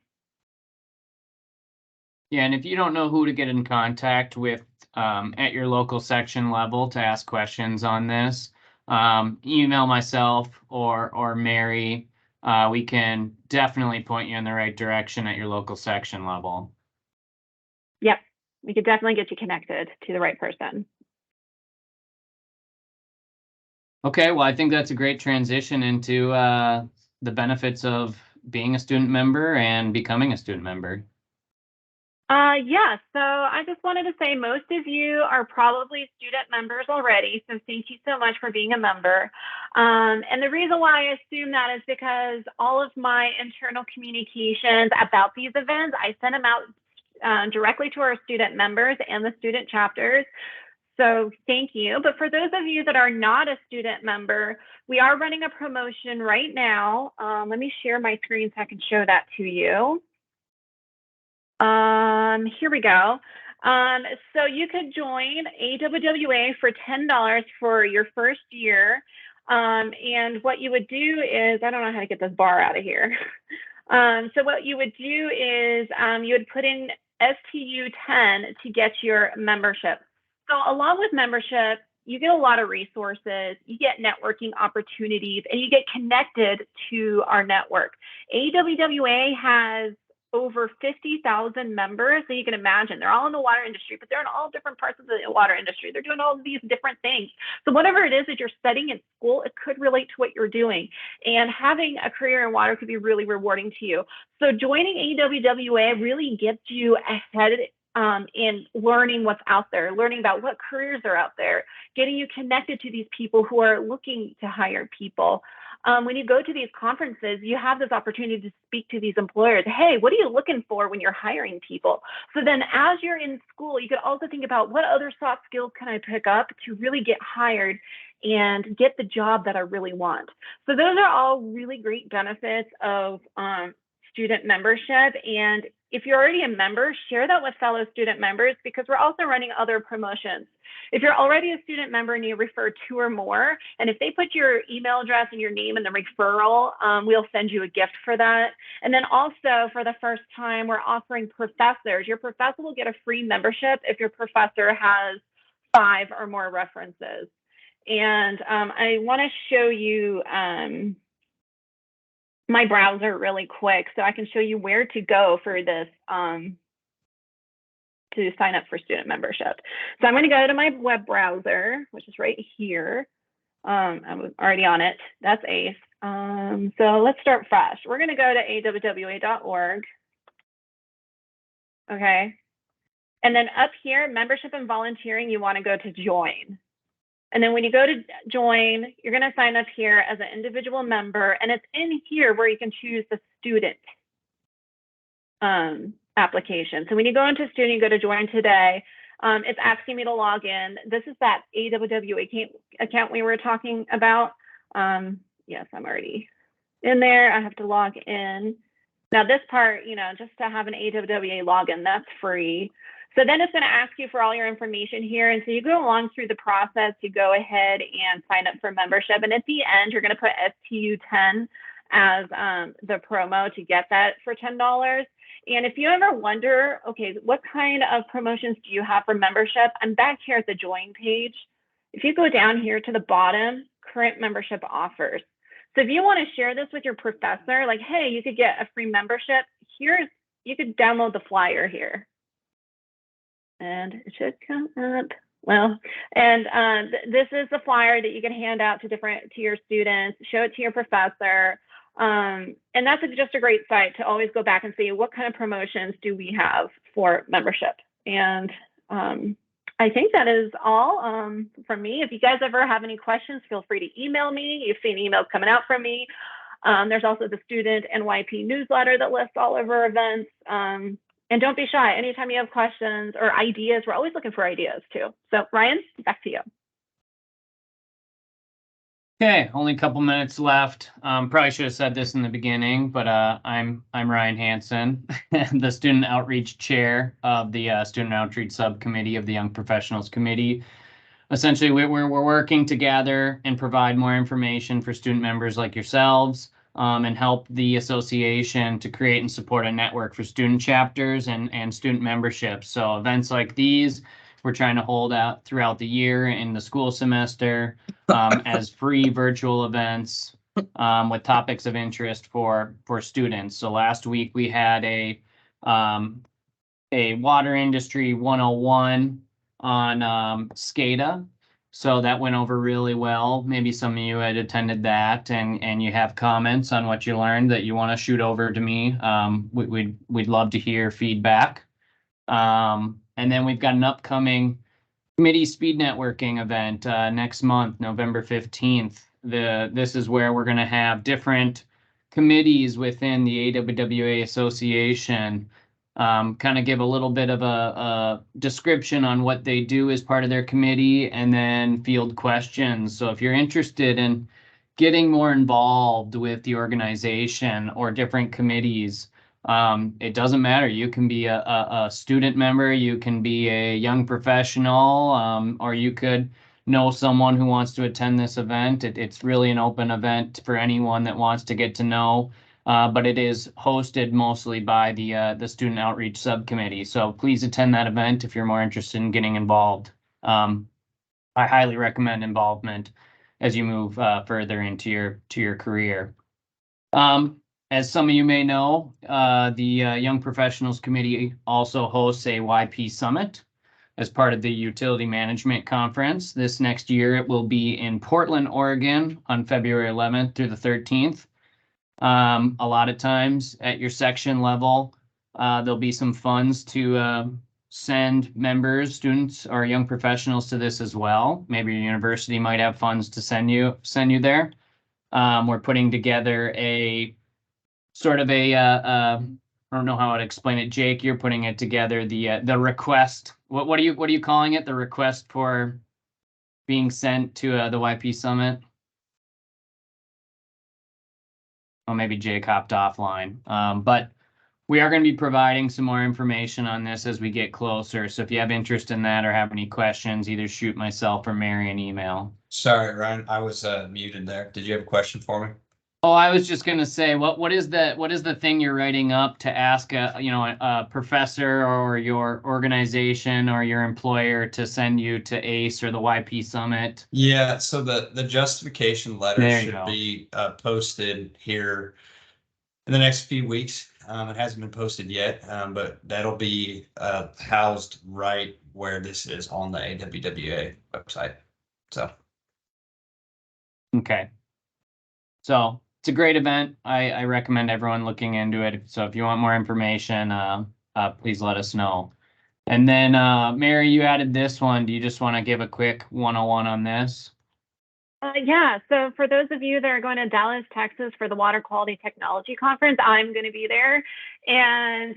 Yeah, and if you don't know who to get in contact with at your local section level to ask questions on this, email myself or Mary. We can definitely point you in the right direction at your local section level. Yep, we could definitely get you connected to the right person. Okay, well, I think that's a great transition into the benefits of being a student member and becoming a student member. Yeah, so I just wanted to say most of you are probably student members already, so thank you so much for being a member. And the reason why I assume that is because all of my internal communications about these events, I send them out directly to our student members and the student chapters. So thank you. But for those of you that are not a student member, we are running a promotion right now. Let me share my screen so I can show that to you. Here we go. So you could join AWWA for $10 for your first year. And what you would do is, I don't know how to get this bar out of here. So what you would do is you would put in STU 10 to get your membership. So along with membership, you get a lot of resources, you get networking opportunities, and you get connected to our network. AWWA has over 50,000 members. So you can imagine they're all in the water industry, but they're in all different parts of the water industry. They're doing all of these different things. So whatever it is that you're studying in school, it could relate to what you're doing. And having a career in water could be really rewarding to you. So joining AWWA really gets you ahead in learning what's out there, learning about what careers are out there, getting you connected to these people who are looking to hire people. When you go to these conferences, you have this opportunity to speak to these employers. Hey, what are you looking for when you're hiring people? So then as you're in school, you could also think about what other soft skills can I pick up to really get hired and get the job that I really want. So those are all really great benefits of student membership. And if you're already a member, share that with fellow student members, because we're also running other promotions. If you're already a student member and you refer 2 or more, and if they put your email address and your name in the referral, we'll send you a gift for that. And then also for the first time, we're offering professors. Your professor will get a free membership if your professor has 5 or more references. And I want to show you my browser really quick so I can show you where to go for this to sign up for student membership. So I'm going to go to my web browser, which is right here. I'm already on it. That's ACE. So let's start fresh. We're going to go to awwa.org. Okay. And then up here, membership and volunteering, you want to go to join. And then when you go to join, you're going to sign up here as an individual member. And it's in here where you can choose the student application. So when you go into student, you go to join today. It's asking me to log in. This is that AWWA account we were talking about. Yes, I'm already in there. I have to log in. Now this part, just to have an AWWA login, that's free. So then it's going to ask you for all your information here. And so you go along through the process, you go ahead and sign up for membership. And at the end, you're going to put STU 10 as the promo to get that for $10. And if you ever wonder, okay, what kind of promotions do you have for membership? I'm back here at the join page. If you go down here to the bottom, current membership offers. So if you want to share this with your professor, like, hey, you could get a free membership, you could download the flyer here. And it should come up. Well, and this is the flyer that you can hand out to your students, show it to your professor. And that's just a great site to always go back and see what kind of promotions do we have for membership. And I think that is all from me. If you guys ever have any questions, feel free to email me. You've seen emails coming out from me. There's also the student NYP newsletter that lists all of our events. And don't be shy. Anytime you have questions or ideas, we're always looking for ideas too. So Ryan, back to you. Okay, only a couple minutes left. Probably should have said this in the beginning, but I'm Ryan Hansen, the Student Outreach Chair of the Student Outreach Subcommittee of the Young Professionals Committee. Essentially, we're working to gather and provide more information for student members like yourselves, and help the association to create and support a network for student chapters and student memberships. So events like these, we're trying to hold out throughout the year in the school semester as free virtual events with topics of interest for students. So last week we had a water industry 101 on SCADA. So that went over really well. Maybe some of you had attended that and you have comments on what you learned that you want to shoot over to me. We'd love to hear feedback. And then we've got an upcoming committee speed networking event next month, November 15th. This is where we're going to have different committees within the AWWA Association kind of give a little bit of a description on what they do as part of their committee and then field questions. So if you're interested in getting more involved with the organization or different committees, it doesn't matter. You can be a student member, you can be a young professional, or you could know someone who wants to attend this event. It's really an open event for anyone that wants to get to know but it is hosted mostly by the Student Outreach Subcommittee. So please attend that event if you're more interested in getting involved. I highly recommend involvement as you move further into your career. As some of you may know, the Young Professionals Committee also hosts a YP Summit as part of the Utility Management Conference. This next year, it will be in Portland, Oregon on February 11th through the 13th. A lot of times at your section level, there'll be some funds to send members, students, or young professionals to this as well. Maybe your university might have funds to send you there. We're putting together a sort of I don't know how I'd explain it. Jake, you're putting it together, the request. What are you calling it? The request for being sent to the YP Summit? Oh, maybe Jake hopped offline. But we are going to be providing some more information on this as we get closer. So if you have interest in that or have any questions, either shoot myself or Mary an email. Sorry, Ryan, I was muted there. Did you have a question for me? Oh, I was just going to say, what is the thing you're writing up to ask a professor or your organization or your employer to send you to ACE or the YP Summit? Yeah, so the justification letter There you should go. be posted here in the next few weeks. It hasn't been posted yet, but that'll be housed right where this is on the AWWA website. So. Okay. So it's a great event. I recommend everyone looking into it. So if you want more information, please let us know. And then Mary, you added this one. Do you just want to give a quick 101 on this? Yeah, so for those of you that are going to Dallas, Texas for the Water Quality Technology Conference, I'm going to be there. And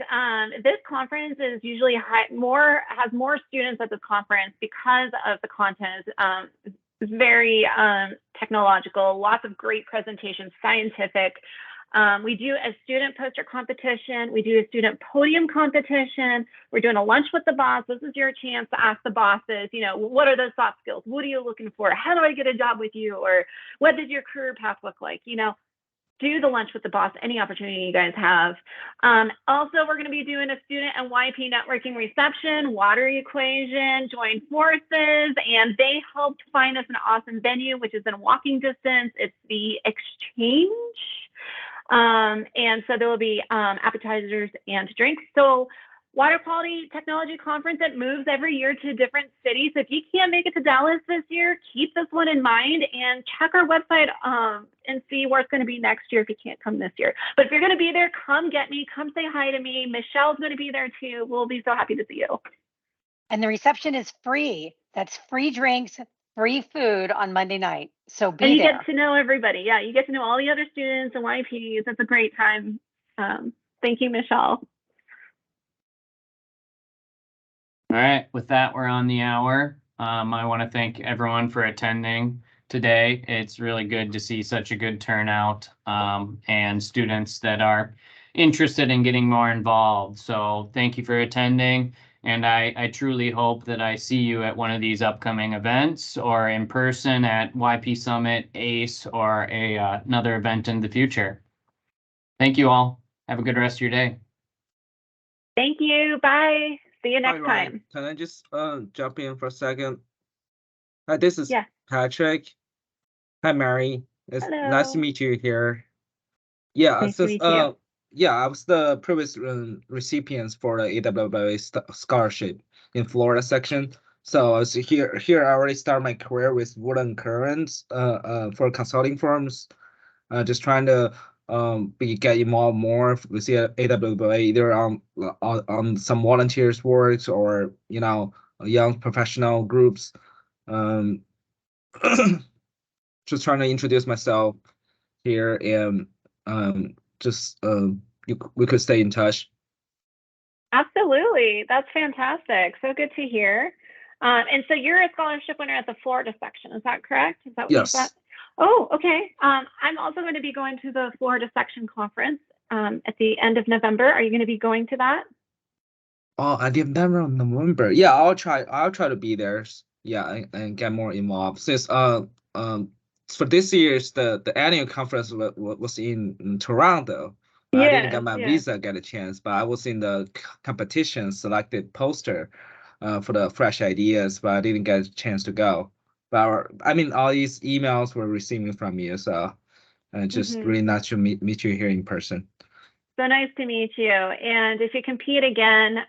this conference is usually has more students at this conference because of the content. It's very technological, lots of great presentations, scientific. We do a student poster competition. We do a student podium competition. We're doing a lunch with the boss. This is your chance to ask the bosses, what are those soft skills? What are you looking for? How do I get a job with you? Or what does your career path look like? Do the lunch with the boss, any opportunity you guys have. Also, we're going to be doing a student and YP networking reception, water equation, join forces, and they helped find us an awesome venue, which is in walking distance. It's the Exchange. And so there will be appetizers and drinks. So Water Quality Technology Conference, it moves every year to different cities. If you can't make it to Dallas this year, keep this one in mind and check our website and see where it's going to be next year if you can't come this year. But if you're going to be there, come get me, come say hi to me. Michelle's going to be there too. We'll be so happy to see you. And the reception is free. That's free drinks, free food on Monday night. So be there. And you there. get to know everybody. Yeah, you get to know all the other students and YPs. It's a great time. Thank you, Michelle. All right, with that, we're on the hour. I want to thank everyone for attending today. It's really good to see such a good turnout and students that are interested in getting more involved. So thank you for attending. And I truly hope that I see you at one of these upcoming events or in person at YP Summit, ACE, or another event in the future. Thank you all. Have a good rest of your day. Thank you. Bye. See you next time. Can I just jump in for a second? Hi, this is Patrick. Hi, Mary. It's nice to meet you here. Yeah, nice to meet you. Yeah, I was the previous recipients for the AWWA scholarship in Florida section. So I was here. I already started my career with Water and Currents for consulting firms. Just trying to get involved more with the AWWA, either on some volunteers works or young professional groups. Just trying to introduce myself here, and we could stay in touch. Absolutely, that's fantastic. So good to hear. And so you're a scholarship winner at the Florida section, is that correct? Is that what you said? Oh, okay. I'm also going to be going to the Florida section conference at the end of November. Are you going to be going to that? Oh, at the end of November. Yeah, I'll try to be there. Yeah, and get more involved. Since for this year's the annual conference was in Toronto. But I didn't Yes, get my yes. visa, get a chance, but I was in the competition selected poster for the fresh ideas, but I didn't get a chance to go. But I mean, all these emails we're receiving from you, so just Mhm. really nice to meet you here in person. So nice to meet you. And if you compete again,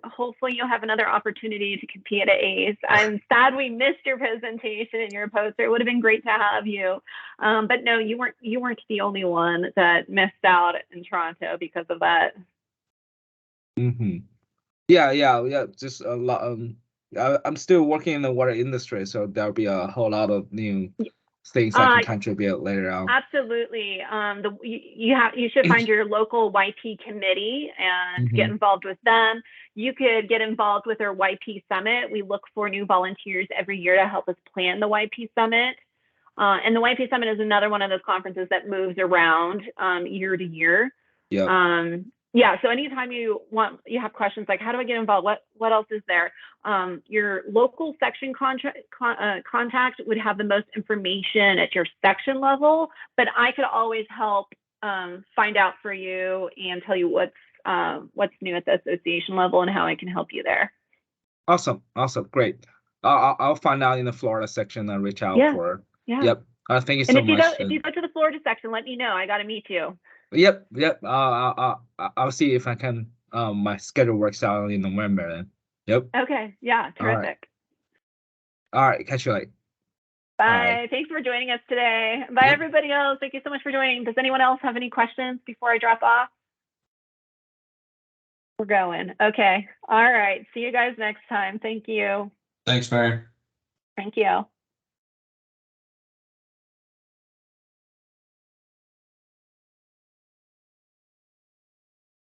hopefully you'll have another opportunity to compete at ACE. I'm sad we missed your presentation and your poster. It would have been great to have you. But no, you weren't the only one that missed out in Toronto because of that. Mm-hmm. Yeah. Just a lot. I'm still working in the water industry, so there'll be a whole lot of new things I can contribute later on. Absolutely. You should find your local YP committee and get involved with them. You could get involved with our YP Summit. We look for new volunteers every year to help us plan the YP Summit. And the YP Summit is another one of those conferences that moves around year to year. Yeah. Yeah, so anytime you have questions like, how do I get involved? What else is there? Your local section contact would have the most information at your section level, but I could always help find out for you and tell you what's new at the association level and how I can help you there. Awesome, great. I'll find out in the Florida section and reach out for. Yeah. Yep. Thank you and so much. If you go to the Florida section, let me know. I got to meet you. Yep. I'll see if I can. My schedule works out in November then. Yep. Okay. Yeah. Terrific. All right. Catch you later. Bye. Thanks for joining us today. Bye, everybody else. Thank you so much for joining. Does anyone else have any questions before I drop off? We're going. Okay. All right. See you guys next time. Thank you. Thanks, Mary. Thank you.